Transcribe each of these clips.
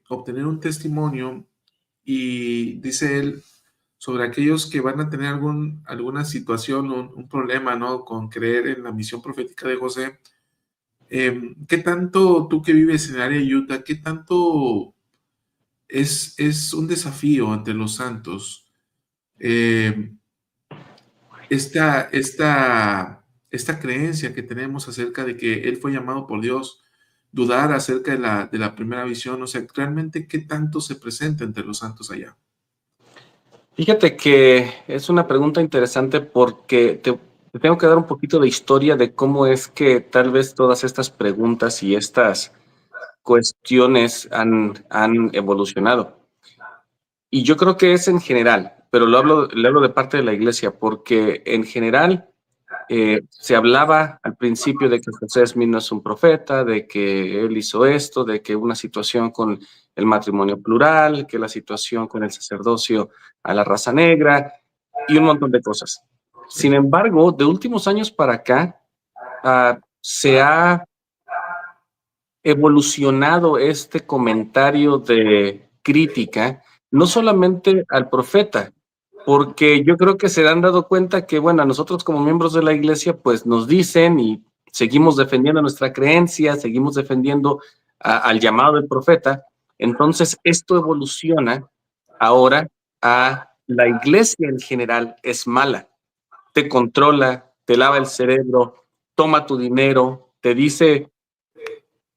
obtener un testimonio y dice él sobre aquellos que van a tener alguna situación, un problema, ¿no? Con creer en la misión profética de José. ¿Qué tanto tú que vives en el área de Utah, qué tanto es un desafío ante los santos? Eh, esta creencia que tenemos acerca de que Él fue llamado por Dios, dudar acerca de la primera visión, o sea, realmente qué tanto se presenta entre los santos allá. Fíjate que es una pregunta interesante porque te tengo que dar un poquito de historia de cómo es que tal vez todas estas preguntas y estas cuestiones han evolucionado. Y yo creo que es en general, pero le hablo de parte de la iglesia, porque en general se hablaba al principio de que José Smith no es un profeta, de que él hizo esto, de que una situación con el matrimonio plural, que la situación con el sacerdocio a la raza negra y un montón de cosas. Sí. Sin embargo, de últimos años para acá, se ha evolucionado este comentario de crítica, no solamente al profeta, porque yo creo que se han dado cuenta que, bueno, a nosotros como miembros de la iglesia, pues nos dicen y seguimos defendiendo nuestra creencia, seguimos defendiendo al llamado del profeta. Entonces, esto evoluciona ahora a la iglesia en general es mala, te controla, te lava el cerebro, toma tu dinero, te dice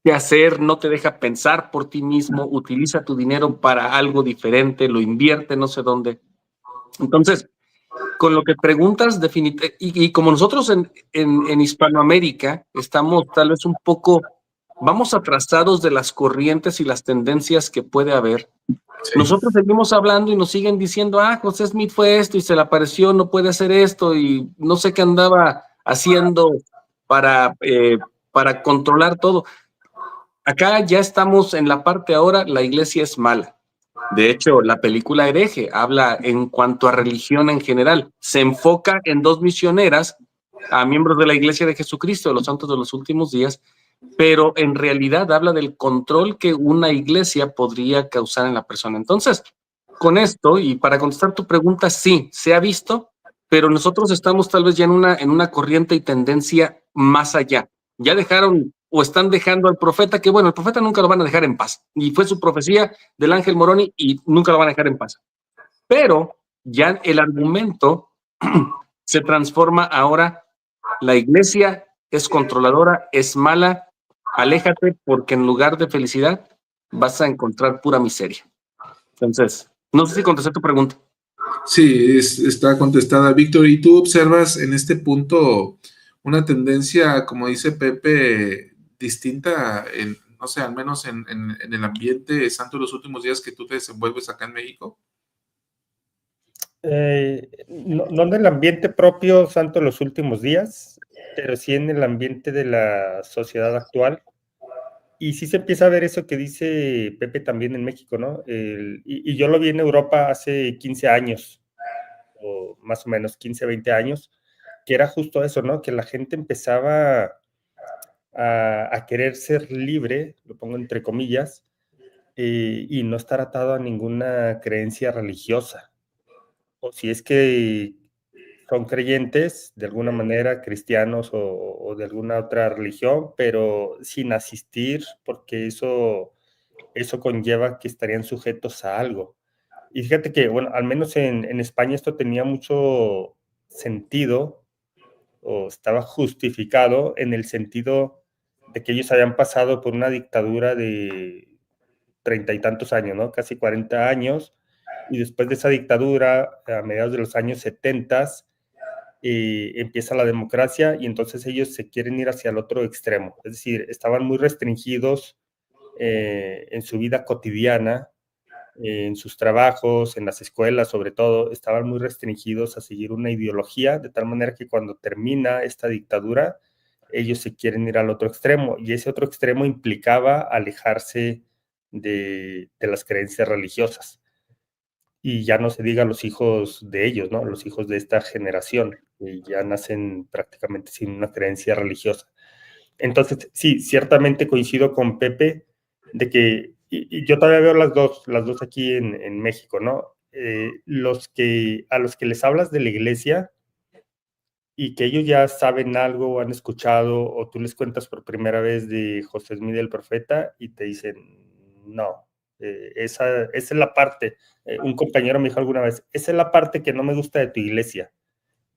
qué hacer, no te deja pensar por ti mismo, utiliza tu dinero para algo diferente, lo invierte no sé dónde. Entonces, con lo que preguntas, y como nosotros en Hispanoamérica estamos tal vez un poco, vamos atrasados de las corrientes y las tendencias que puede haber, Sí. nosotros seguimos hablando y nos siguen diciendo, José Smith fue esto y se le apareció, no puede hacer esto y no sé qué andaba haciendo para controlar todo. Acá ya estamos en la parte ahora, la iglesia es mala. De hecho, la película Hereje habla en cuanto a religión en general. Se enfoca en dos misioneras, a miembros de la Iglesia de Jesucristo, de los santos de los últimos días, pero en realidad habla del control que una iglesia podría causar en la persona. Entonces, con esto, y para contestar tu pregunta, sí, se ha visto, pero nosotros estamos tal vez ya en una corriente y tendencia más allá. Ya dejaron o están dejando al profeta, que bueno, el profeta nunca lo van a dejar en paz. Y fue su profecía del ángel Moroni y nunca lo van a dejar en paz. Pero ya el argumento se transforma ahora, la iglesia es controladora, es mala, aléjate porque en lugar de felicidad vas a encontrar pura miseria. Entonces, no sé si contesté tu pregunta. Sí, está contestada, Víctor. ¿Y tú observas en este punto una tendencia, como dice Pepe, distinta, no sé, al menos en el ambiente santo de los últimos días que tú te desenvuelves acá en México? No en el ambiente propio santo de los últimos días, pero sí en el ambiente de la sociedad actual. Y sí se empieza a ver eso que dice Pepe también en México, ¿no? Y yo lo vi en Europa hace 15 años, o más o menos 15, 20 años, que era justo eso, ¿no? Que la gente empezaba a querer ser libre, lo pongo entre comillas, y no estar atado a ninguna creencia religiosa. O si es que son creyentes, de alguna manera, cristianos o de alguna otra religión, pero sin asistir, porque eso conlleva que estarían sujetos a algo. Y fíjate que, bueno, al menos en España esto tenía mucho sentido o estaba justificado en el sentido de que ellos habían pasado por una dictadura de 30 y tantos años, ¿no? Casi 40 años, y después de esa dictadura, a mediados de los años 70, empieza la democracia y entonces ellos se quieren ir hacia el otro extremo. Es decir, estaban muy restringidos en su vida cotidiana, en sus trabajos, en las escuelas sobre todo, estaban muy restringidos a seguir una ideología, de tal manera que cuando termina esta dictadura, ellos se quieren ir al otro extremo y ese otro extremo implicaba alejarse de las creencias religiosas. Y ya no se diga los hijos de ellos, ¿no? Los hijos de esta generación, que ya nacen prácticamente sin una creencia religiosa. Entonces, sí, ciertamente coincido con Pepe de que Y yo todavía veo las dos aquí en México, ¿no? A los que les hablas de la iglesia y que ellos ya saben algo o han escuchado, o tú les cuentas por primera vez de José Smith el Profeta y te dicen, no, esa es la parte, un compañero me dijo alguna vez, esa es la parte que no me gusta de tu iglesia.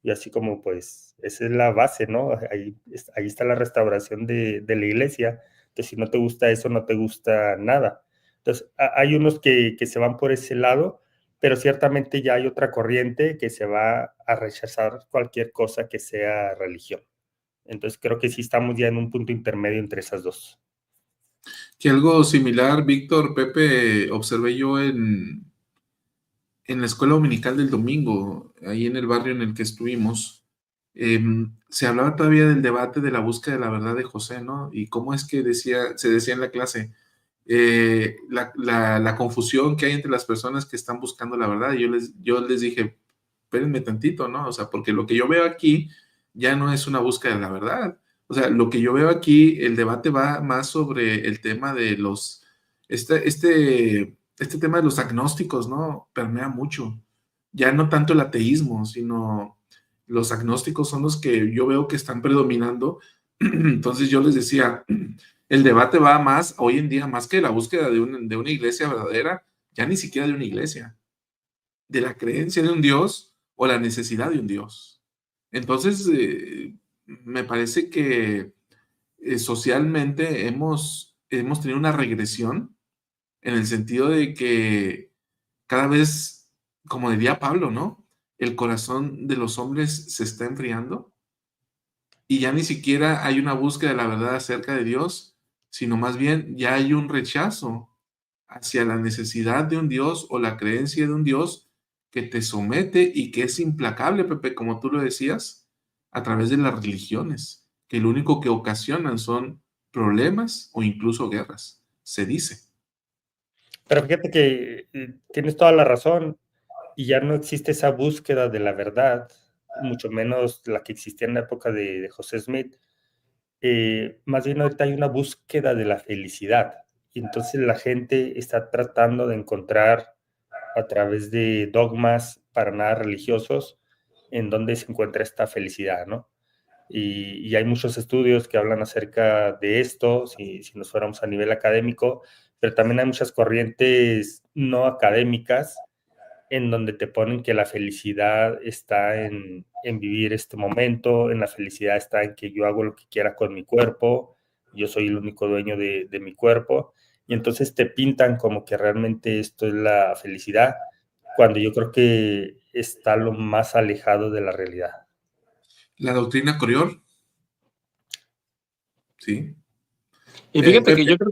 Y así como, pues, esa es la base, ¿no? Ahí está la restauración de la iglesia, que si no te gusta eso, no te gusta nada. Entonces, hay unos que se van por ese lado, pero ciertamente ya hay otra corriente que se va a rechazar cualquier cosa que sea religión. Entonces, creo que sí estamos ya en un punto intermedio entre esas dos. Que algo similar, Víctor, Pepe, observé yo en la escuela dominical del domingo, ahí en el barrio en el que estuvimos. Se hablaba todavía del debate de la búsqueda de la verdad de José, ¿no? Y cómo es que se decía en la clase, la confusión que hay entre las personas que están buscando la verdad. Y yo les dije, espérenme tantito, ¿no? O sea, porque lo que yo veo aquí ya no es una búsqueda de la verdad. O sea, lo que yo veo aquí, el debate va más sobre el tema de este tema de los agnósticos, ¿no? Permea mucho. Ya no tanto el ateísmo, sino los agnósticos son los que yo veo que están predominando. Entonces yo les decía, el debate va más, hoy en día, más que la búsqueda de una iglesia verdadera, ya ni siquiera de una iglesia, de la creencia de un Dios o la necesidad de un Dios. Entonces, me parece que socialmente hemos tenido una regresión en el sentido de que cada vez, como diría Pablo, ¿no? El corazón de los hombres se está enfriando y ya ni siquiera hay una búsqueda de la verdad acerca de Dios, sino más bien ya hay un rechazo hacia la necesidad de un Dios o la creencia de un Dios que te somete y que es implacable, Pepe, como tú lo decías, a través de las religiones, que lo único que ocasionan son problemas o incluso guerras, se dice. Pero fíjate que tienes toda la razón y ya no existe esa búsqueda de la verdad, mucho menos la que existía en la época de José Smith. Más bien ahorita hay una búsqueda de la felicidad y entonces la gente está tratando de encontrar a través de dogmas para nada religiosos en dónde se encuentra esta felicidad, ¿no? Y hay muchos estudios que hablan acerca de esto, si nos fuéramos a nivel académico, pero también hay muchas corrientes no académicas en donde te ponen que la felicidad está en vivir este momento, en la felicidad está en que yo hago lo que quiera con mi cuerpo, yo soy el único dueño de mi cuerpo, y entonces te pintan como que realmente esto es la felicidad, cuando yo creo que está lo más alejado de la realidad. La doctrina Coriol, sí. Y fíjate que Pepe,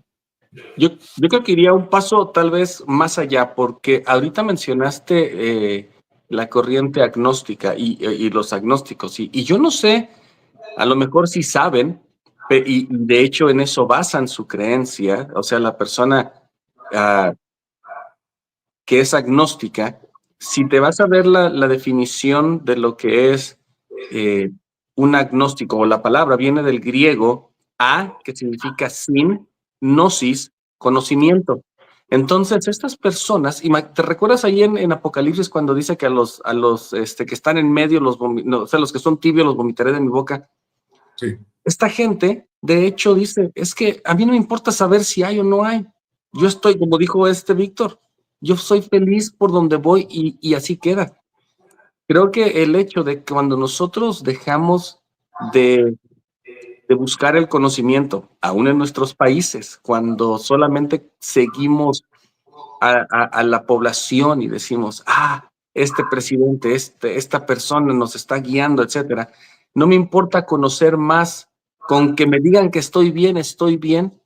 yo creo que iría un paso tal vez más allá, porque ahorita mencionaste la corriente agnóstica y los agnósticos, y yo no sé, a lo mejor sí saben, y de hecho en eso basan su creencia, o sea, la persona que es agnóstica, si te vas a ver la definición de lo que es un agnóstico, o la palabra viene del griego a, que significa sin, gnosis, conocimiento. Entonces, estas personas, y ¿te recuerdas ahí en Apocalipsis cuando dice que a los que están en medio, no, o sea, los que son tibios los vomitaré de mi boca? sí. Esta gente, de hecho, dice, es que a mí no me importa saber si hay o no hay. Yo estoy, como dijo Víctor, yo soy feliz por donde voy y así queda. Creo que el hecho de que cuando nosotros dejamos de buscar el conocimiento, aún en nuestros países, cuando solamente seguimos a la población y decimos, este presidente, esta persona nos está guiando, etcétera. No me importa conocer más, con que me digan que estoy bien, estoy bien.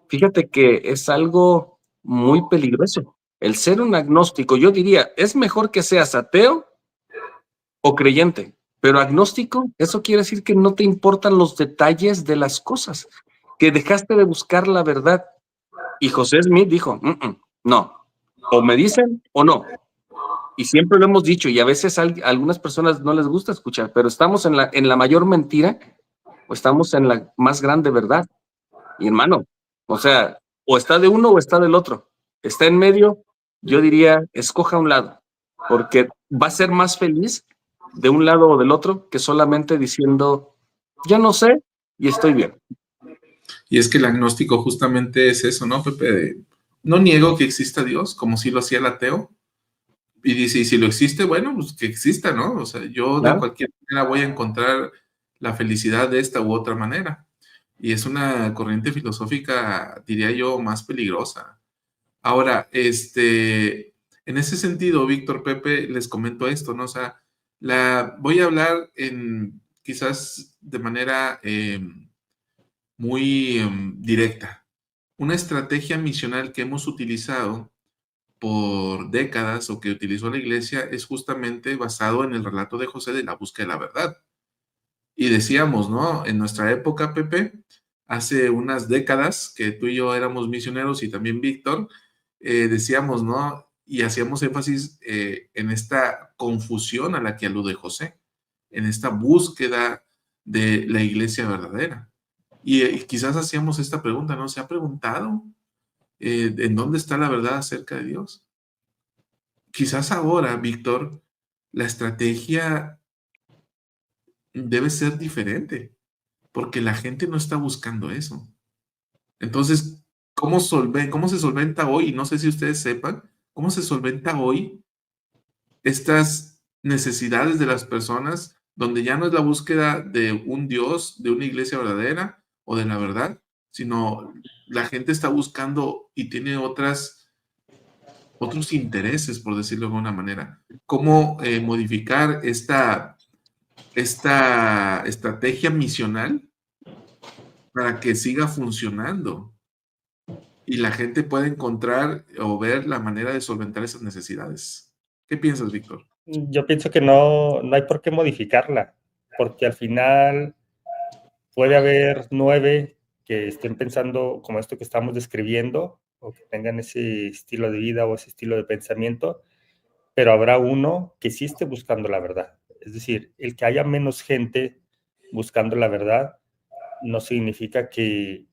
Fíjate que es algo muy peligroso. El ser un agnóstico, yo diría, es mejor que seas ateo o creyente, pero agnóstico, eso quiere decir que no te importan los detalles de las cosas, que dejaste de buscar la verdad. Y José Smith dijo, no, o me dicen o no. Y siempre lo hemos dicho, y a veces a algunas personas no les gusta escuchar, pero estamos en la mayor mentira o estamos en la más grande verdad. Y hermano, o sea, o está de uno o está del otro. Está en medio, yo diría, escoja un lado, porque va a ser más feliz de un lado o del otro que solamente diciendo, yo no sé y estoy bien. Y es que el agnóstico justamente es eso, ¿no, Pepe? No niego que exista Dios, como si lo hacía el ateo, y dice, y si lo existe, bueno, pues que exista, ¿no? O sea, yo de ¿Claro? cualquier manera voy a encontrar la felicidad de esta u otra manera. Y es una corriente filosófica, diría yo, más peligrosa. Ahora, en ese sentido, Víctor, Pepe, les comento esto, ¿no? O sea, voy a hablar quizás de manera muy directa. Una estrategia misional que hemos utilizado por décadas o que utilizó la iglesia es justamente basado en el relato de José de la búsqueda de la verdad. Y decíamos, ¿no? En nuestra época, Pepe, hace unas décadas que tú y yo éramos misioneros y también Víctor, decíamos, ¿no? Y hacíamos énfasis en esta confusión a la que alude José, en esta búsqueda de la iglesia verdadera. Y quizás hacíamos esta pregunta, ¿no? ¿Se ha preguntado en dónde está la verdad acerca de Dios? Quizás ahora, Víctor, la estrategia debe ser diferente, porque la gente no está buscando eso. Entonces, ¿cómo se solventa hoy? No sé si ustedes sepan, ¿cómo se solventa hoy estas necesidades de las personas donde ya no es la búsqueda de un Dios, de una iglesia verdadera o de la verdad, sino la gente está buscando y tiene otros intereses, por decirlo de alguna manera? ¿Cómo modificar esta estrategia misional para que siga funcionando y la gente pueda encontrar o ver la manera de solventar esas necesidades? ¿Qué piensas, Víctor? Yo pienso que no hay por qué modificarla, porque al final puede haber 9 que estén pensando como esto que estamos describiendo, o que tengan ese estilo de vida o ese estilo de pensamiento, pero habrá uno que sí esté buscando la verdad. Es decir, el que haya menos gente buscando la verdad no significa que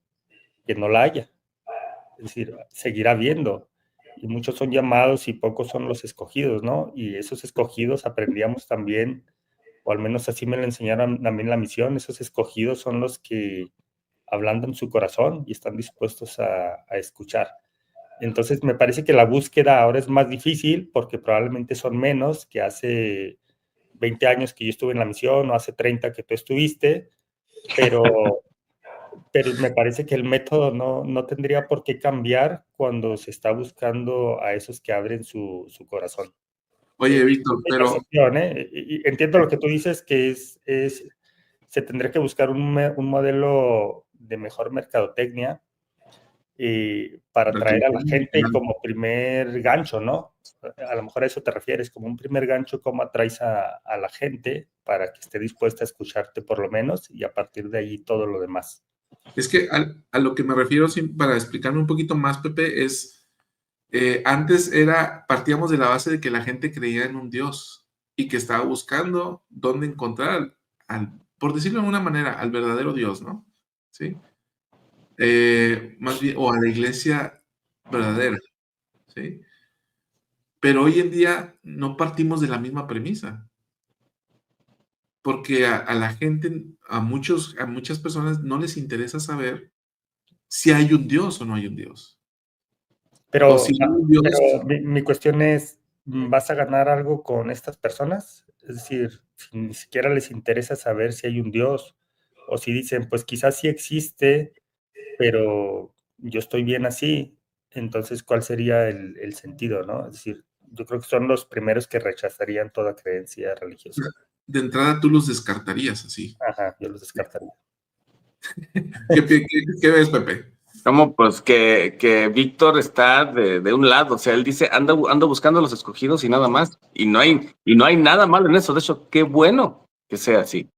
no la haya. Es decir, seguirá habiendo. Y muchos son llamados y pocos son los escogidos, ¿no? Y esos escogidos aprendíamos también, o al menos así me lo enseñaron también la misión, esos escogidos son los que ablandan su corazón y están dispuestos a escuchar. Entonces me parece que la búsqueda ahora es más difícil porque probablemente son menos que hace 20 años que yo estuve en la misión o hace 30 que tú estuviste, pero me parece que el método no tendría por qué cambiar cuando se está buscando a esos que abren su corazón. Oye, Víctor, Mi pero percepción, ¿eh? Y entiendo lo que tú dices, que se tendría que buscar un modelo de mejor mercadotecnia para atraer a la gente y como primer gancho, ¿no? A lo mejor a eso te refieres, como un primer gancho, cómo atraes a la gente para que esté dispuesta a escucharte por lo menos y a partir de ahí todo lo demás. es que a lo que me refiero, para explicarme un poquito más, Pepe, es antes partíamos de la base de que la gente creía en un Dios y que estaba buscando dónde encontrar, por decirlo de alguna manera, al verdadero Dios, ¿no? ¿Sí? Más bien, o a la iglesia verdadera, ¿sí? Pero hoy en día no partimos de la misma premisa, porque a la gente, a muchas personas no les interesa saber si hay un Dios o no hay un Dios. O Pero, si hay un Dios. pero mi cuestión es, ¿vas a ganar algo con estas personas? Es decir, si ni siquiera les interesa saber si hay un Dios, o si dicen, pues quizás sí existe, pero yo estoy bien así, entonces, ¿cuál sería el sentido, no? Es decir, yo creo que son los primeros que rechazarían toda creencia religiosa. De entrada tú los descartarías así. Ajá, yo los descartaría. ¿Qué ves, Pepe? Como pues que Víctor está de un lado, o sea, él dice, ando buscando a los escogidos y nada más, y no hay nada malo en eso, de hecho, qué bueno que sea así.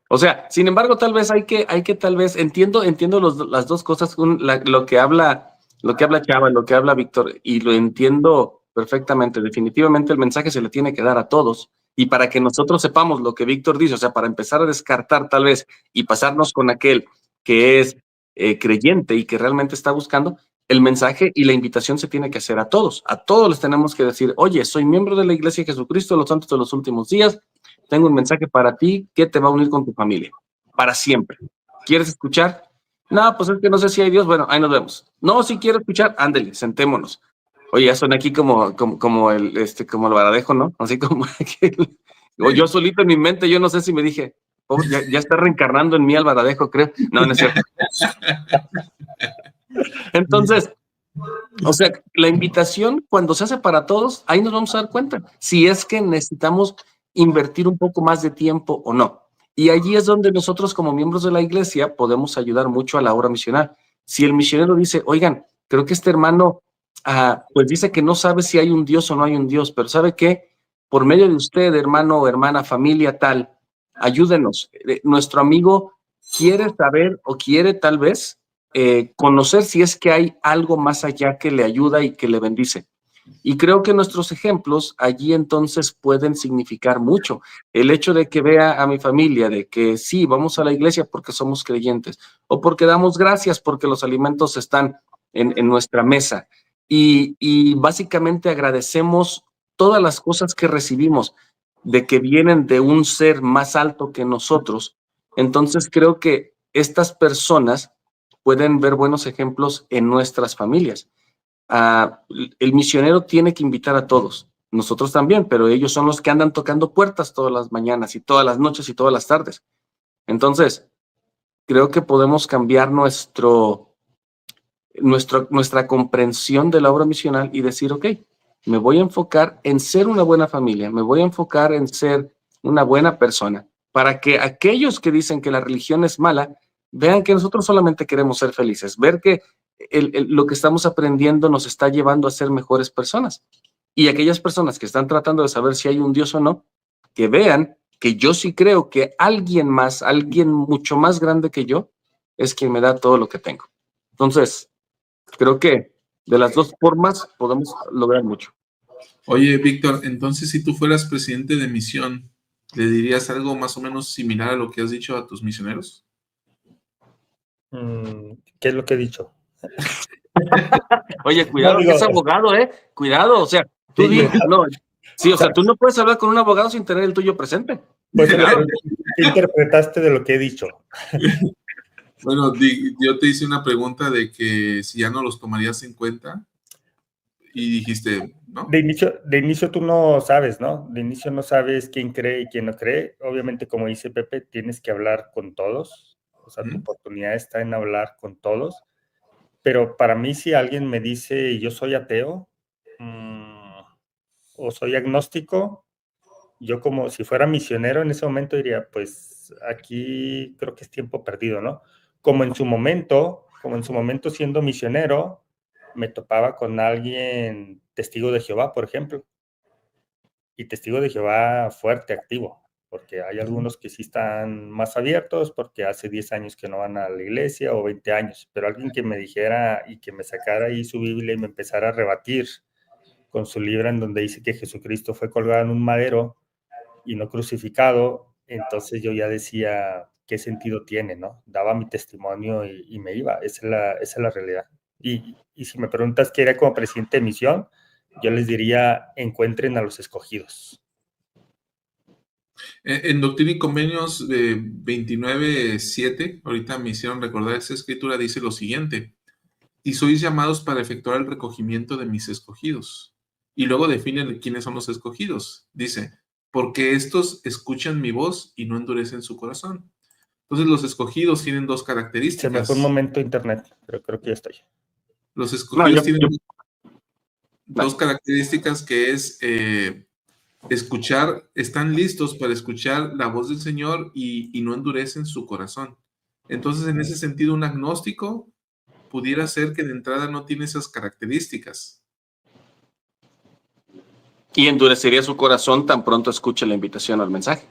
O sea, sin embargo, tal vez hay que tal vez, entiendo las dos cosas, lo que habla Chava, lo que habla Víctor, y lo entiendo perfectamente, definitivamente el mensaje se le tiene que dar a todos, y para que nosotros sepamos lo que Víctor dice, o sea, para empezar a descartar tal vez, y pasarnos con aquel que es creyente y que realmente está buscando, el mensaje y la invitación se tiene que hacer a todos les tenemos que decir, oye, soy miembro de la Iglesia de Jesucristo de los Santos de los Últimos Días, tengo un mensaje para ti que te va a unir con tu familia, para siempre. ¿Quieres escuchar? No, pues es que no sé si hay Dios, bueno, ahí nos vemos. No, si quiero escuchar, ándele, sentémonos. Oye, ya son aquí como el Baradejo, ¿no? Así como o yo solito en mi mente, yo no sé si me dije, oh, ya está reencarnando en mí al Baradejo, creo. No, no es cierto. Entonces, o sea, la invitación cuando se hace para todos, ahí nos vamos a dar cuenta si es que necesitamos invertir un poco más de tiempo o no. Y allí es donde nosotros como miembros de la iglesia podemos ayudar mucho a la obra misional. Si el misionero dice, oigan, creo que este hermano pues dice que no sabe si hay un Dios o no hay un Dios, pero ¿sabe qué? Por medio de usted, hermano o hermana, familia tal, ayúdenos. Nuestro amigo quiere saber o quiere tal vez conocer si es que hay algo más allá que le ayuda y que le bendice. Y creo que nuestros ejemplos allí entonces pueden significar mucho. El hecho de que vea a mi familia, de que sí, vamos a la iglesia porque somos creyentes, o porque damos gracias porque los alimentos están en nuestra mesa. Y básicamente agradecemos todas las cosas que recibimos, de que vienen de un ser más alto que nosotros. Entonces creo que estas personas pueden ver buenos ejemplos en nuestras familias. El misionero tiene que invitar a todos, nosotros también, pero ellos son los que andan tocando puertas todas las mañanas y todas las noches y todas las tardes. Entonces, creo que podemos cambiar nuestra comprensión de la obra misional y decir, ok, me voy a enfocar en ser una buena familia, me voy a enfocar en ser una buena persona, para que aquellos que dicen que la religión es mala, vean que nosotros solamente queremos ser felices, ver que lo que estamos aprendiendo nos está llevando a ser mejores personas. Y aquellas personas que están tratando de saber si hay un Dios o no, que vean que yo sí creo que alguien más, alguien mucho más grande que yo, es quien me da todo lo que tengo. Entonces, creo que de las dos formas podemos lograr mucho. Oye, Víctor, entonces si tú fueras presidente de misión, ¿le dirías algo más o menos similar a lo que has dicho a tus misioneros? ¿Qué es lo que he dicho? Oye, cuidado, que es abogado, cuidado, o sea, tú o sea, tú no puedes hablar con un abogado sin tener el tuyo presente. Pues, ¿qué interpretaste de lo que he dicho? Bueno, yo te hice una pregunta de que si ya no los tomarías en cuenta y dijiste, ¿no? De inicio tú no sabes, ¿no? De inicio no sabes quién cree y quién no cree. Obviamente, como dice Pepe, tienes que hablar con todos. O sea, tu oportunidad está en hablar con todos. Pero para mí, si alguien me dice yo soy ateo o soy agnóstico, yo como si fuera misionero en ese momento diría, pues aquí creo que es tiempo perdido, ¿no? Como en su momento siendo misionero, me topaba con alguien testigo de Jehová, por ejemplo, y testigo de Jehová fuerte, activo, porque hay algunos que sí están más abiertos, porque hace 10 años que no van a la iglesia o 20 años, pero alguien que me dijera y que me sacara ahí su Biblia y me empezara a rebatir con su libro en donde dice que Jesucristo fue colgado en un madero y no crucificado, entonces yo ya decía, ¿qué sentido tiene, no? Daba mi testimonio y me iba, esa es la realidad. Y si me preguntas qué era como presidente de misión, yo les diría, encuentren a los escogidos. En Doctrina y Convenios 29:7, ahorita me hicieron recordar esa escritura, dice lo siguiente: y sois llamados para efectuar el recogimiento de mis escogidos. Y luego definen quiénes son los escogidos. Dice, porque estos escuchan mi voz y no endurecen su corazón. Entonces los escogidos tienen dos características. Se me fue un momento internet, pero creo que ya estoy. Los escogidos tienen dos características, que es escuchar, están listos para escuchar la voz del Señor y no endurecen su corazón. Entonces, en ese sentido, un agnóstico pudiera ser que de entrada no tiene esas características. Y endurecería su corazón tan pronto escuche la invitación al mensaje.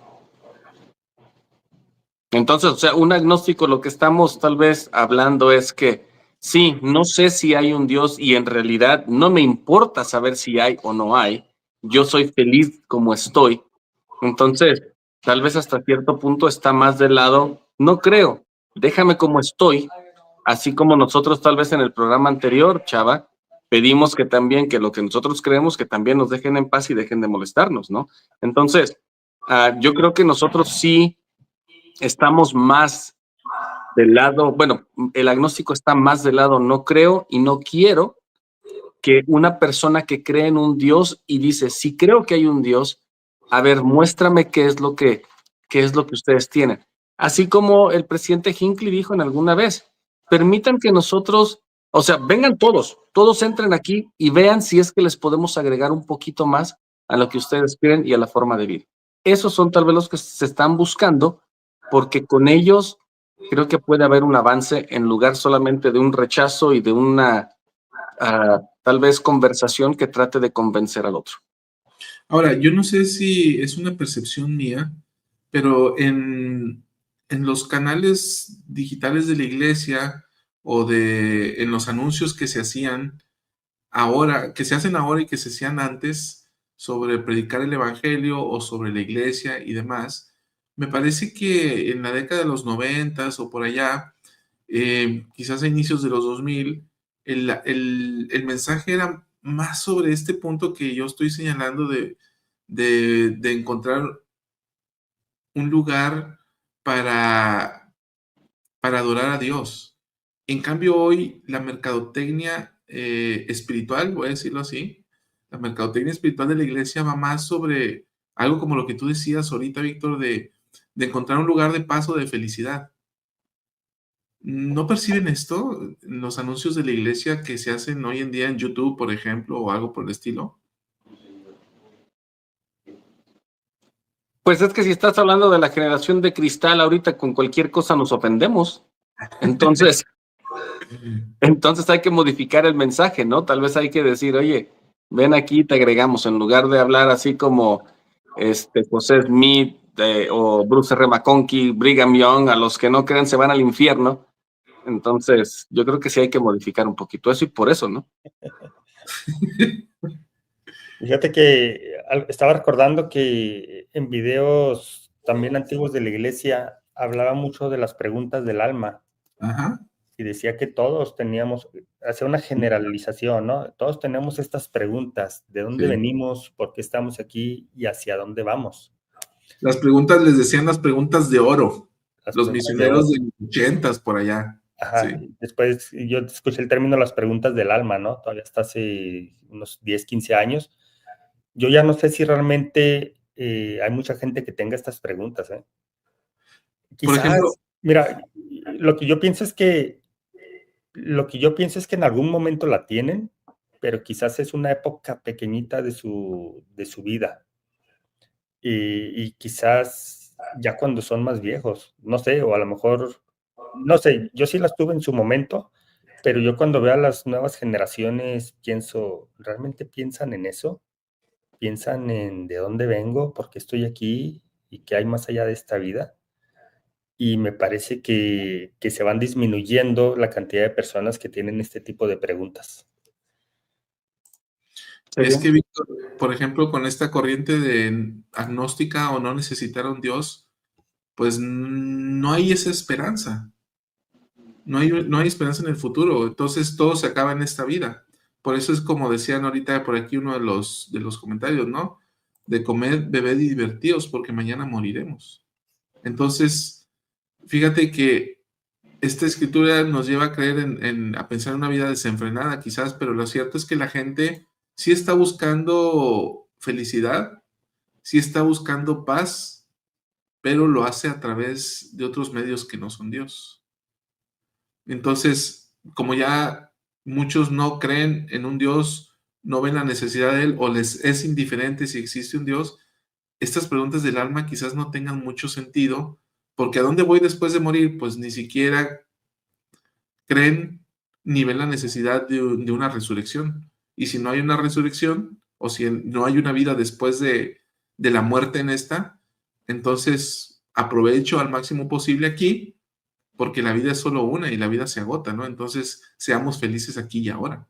Entonces, o sea, un agnóstico, lo que estamos tal vez hablando es que sí, no sé si hay un Dios y en realidad no me importa saber si hay o no hay. Yo soy feliz como estoy. Entonces, tal vez hasta cierto punto está más del lado, no creo, déjame como estoy Así como nosotros tal vez en el programa anterior, Chava, pedimos que también, que lo que nosotros creemos, que también nos dejen en paz y dejen de molestarnos, ¿no? Entonces, yo creo que nosotros sí estamos más del lado, bueno, el agnóstico está más del lado no creo y no quiero, que una persona que cree en un Dios y dice, sí creo que hay un Dios, a ver, muéstrame qué es lo que ustedes tienen. Así como el presidente Hinckley dijo en alguna vez, permitan que nosotros, o sea, vengan todos entren aquí y vean si es que les podemos agregar un poquito más a lo que ustedes quieren y a la forma de vida. Esos son tal vez los que se están buscando, porque con ellos creo que puede haber un avance en lugar solamente de un rechazo y de una tal vez conversación que trate de convencer al otro. Ahora, yo no sé si es una percepción mía, pero en los canales digitales de la iglesia o en los anuncios que se hacían ahora, que se hacen ahora y que se hacían antes sobre predicar el evangelio o sobre la iglesia y demás, me parece que en la década de los 90 o por allá, quizás a inicios de los 2000, el mensaje era más sobre este punto que yo estoy señalando de encontrar un lugar para, para adorar a Dios. En cambio, hoy la mercadotecnia espiritual, voy a decirlo así, la mercadotecnia espiritual de la iglesia va más sobre algo como lo que tú decías ahorita, Víctor, de encontrar un lugar de paso de felicidad. ¿No perciben esto en los anuncios de la iglesia que se hacen hoy en día en YouTube, por ejemplo, o algo por el estilo? Pues es que si estás hablando de la generación de cristal, ahorita con cualquier cosa nos ofendemos. Entonces, entonces hay que modificar el mensaje, ¿no? Tal vez hay que decir, oye, ven aquí, te agregamos, en lugar de hablar así como José Smith o Bruce R. McConkie, Brigham Young, a los que no creen se van al infierno. Entonces, yo creo que sí hay que modificar un poquito eso y por eso, ¿no? Fíjate que estaba recordando que en videos también antiguos de la iglesia hablaba mucho de las preguntas del alma Ajá. y decía que todos teníamos, hacía una generalización, ¿no? Todos tenemos estas preguntas, ¿de dónde Sí. venimos? ¿Por qué estamos aquí? ¿Y hacia dónde vamos? Las preguntas les decían las preguntas de oro, Las los preguntas de misioneros oro. de los 80 por allá. Ajá. Sí. Después yo escuché el término las preguntas del alma, ¿no? Todavía hasta hace unos 10, 15 años. Yo ya no sé si realmente hay mucha gente que tenga estas preguntas, ¿eh? Por ejemplo, Quizás, mira, lo que yo pienso es que en algún momento la tienen, pero quizás es una época pequeñita de su vida. Y quizás ya cuando son más viejos, no sé, o a lo mejor, no sé, yo sí las tuve en su momento, pero yo cuando veo a las nuevas generaciones pienso, ¿realmente piensan en eso? ¿Piensan en de dónde vengo, por qué estoy aquí y qué hay más allá de esta vida? Y me parece que se van disminuyendo la cantidad de personas que tienen este tipo de preguntas. es ¿Sería? que, Víctor, por ejemplo, con esta corriente de agnóstica o no necesitar a un Dios, pues no hay esa esperanza. No hay esperanza en el futuro. Entonces todo se acaba en esta vida. Por eso es como decían ahorita por aquí uno de los comentarios, ¿no? De comer, beber y divertidos porque mañana moriremos. Entonces, fíjate que esta escritura nos lleva a creer a pensar en una vida desenfrenada, quizás, pero lo cierto es que la gente sí está buscando felicidad, sí está buscando paz, pero lo hace a través de otros medios que no son Dios. Entonces, como ya muchos no creen en un Dios, no ven la necesidad de Él o les es indiferente si existe un Dios, estas preguntas del alma quizás no tengan mucho sentido, porque ¿a dónde voy después de morir? Pues ni siquiera creen ni ven la necesidad de una resurrección. Y si no hay una resurrección, o si no hay una vida después de la muerte en esta, entonces aprovecho al máximo posible aquí, porque la vida es solo una y la vida se agota, ¿no? Entonces, seamos felices aquí y ahora,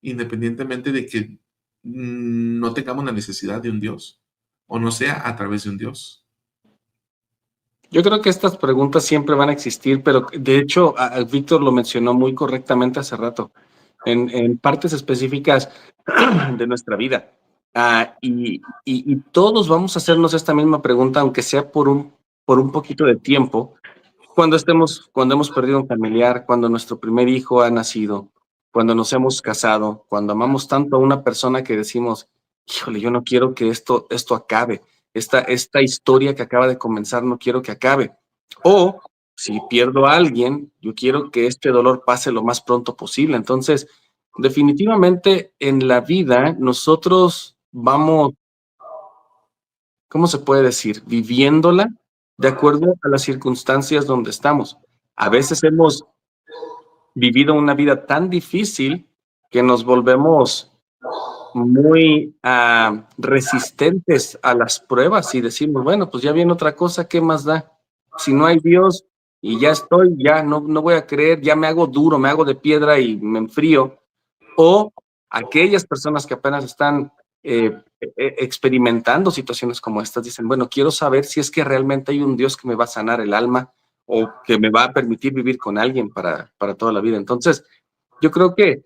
independientemente de que no tengamos la necesidad de un Dios, o no sea a través de un Dios. Yo creo que estas preguntas siempre van a existir, pero de hecho, Víctor lo mencionó muy correctamente hace rato, en partes específicas de nuestra vida. Y todos vamos a hacernos esta misma pregunta, aunque sea por un poquito de tiempo, cuando hemos perdido un familiar, cuando nuestro primer hijo ha nacido, cuando nos hemos casado, cuando amamos tanto a una persona que decimos, híjole, yo no quiero que esto acabe, esta historia que acaba de comenzar no quiero que acabe. O si pierdo a alguien, yo quiero que este dolor pase lo más pronto posible. Entonces, definitivamente en la vida nosotros vamos, ¿cómo se puede decir? Viviéndola de acuerdo a las circunstancias donde estamos. A veces hemos vivido una vida tan difícil que nos volvemos muy resistentes a las pruebas y decimos, bueno, pues ya viene otra cosa, ¿qué más da? Si no hay Dios y ya estoy, ya no voy a creer, ya me hago duro, me hago de piedra y me enfrío. O aquellas personas que apenas están experimentando situaciones como estas, dicen, bueno, quiero saber si es que realmente hay un Dios que me va a sanar el alma o que me va a permitir vivir con alguien para toda la vida. Entonces, yo creo que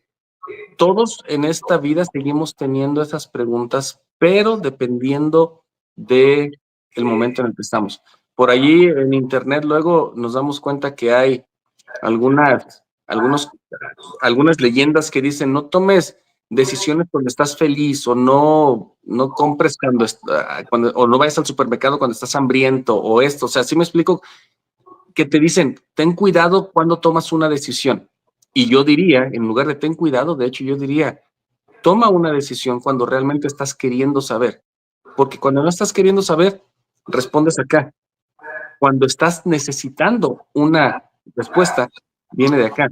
todos en esta vida seguimos teniendo esas preguntas, pero dependiendo de el momento en el que estamos. Por allí en internet luego nos damos cuenta que hay algunas leyendas que dicen no tomes decisiones cuando estás feliz o no compres o no vayas al supermercado cuando estás hambriento o esto. O sea, sí me explico que te dicen ten cuidado cuando tomas una decisión. Y yo diría, en lugar de ten cuidado, de hecho yo diría, toma una decisión cuando realmente estás queriendo saber. Porque cuando no estás queriendo saber, respondes acá. Cuando estás necesitando una respuesta, viene de acá.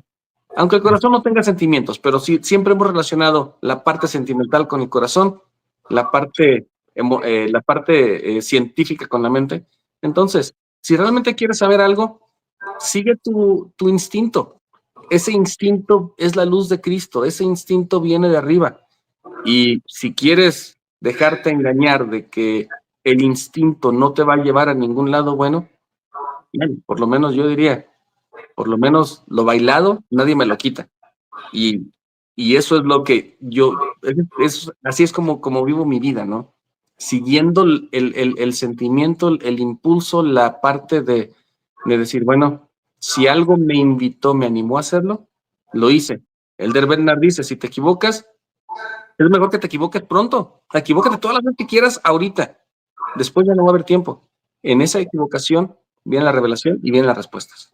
Aunque el corazón no tenga sentimientos, pero sí, siempre hemos relacionado la parte sentimental con el corazón, la parte científica con la mente. Entonces, si realmente quieres saber algo, sigue tu instinto. Ese instinto es la luz de Cristo, ese instinto viene de arriba. Y si quieres dejarte engañar de que el instinto no te va a llevar a ningún lado bueno, bien, por lo menos yo diría, por lo menos lo bailado, nadie me lo quita. Y eso es lo que así es como vivo mi vida, ¿no? Siguiendo el sentimiento, el impulso, la parte de decir, bueno, si algo me invitó, me animó a hacerlo, lo hice. Elder Bernard dice, si te equivocas, es mejor que te equivoques pronto. Equivócate todas las veces que quieras ahorita. Después ya no va a haber tiempo. En esa equivocación viene la revelación y vienen las respuestas.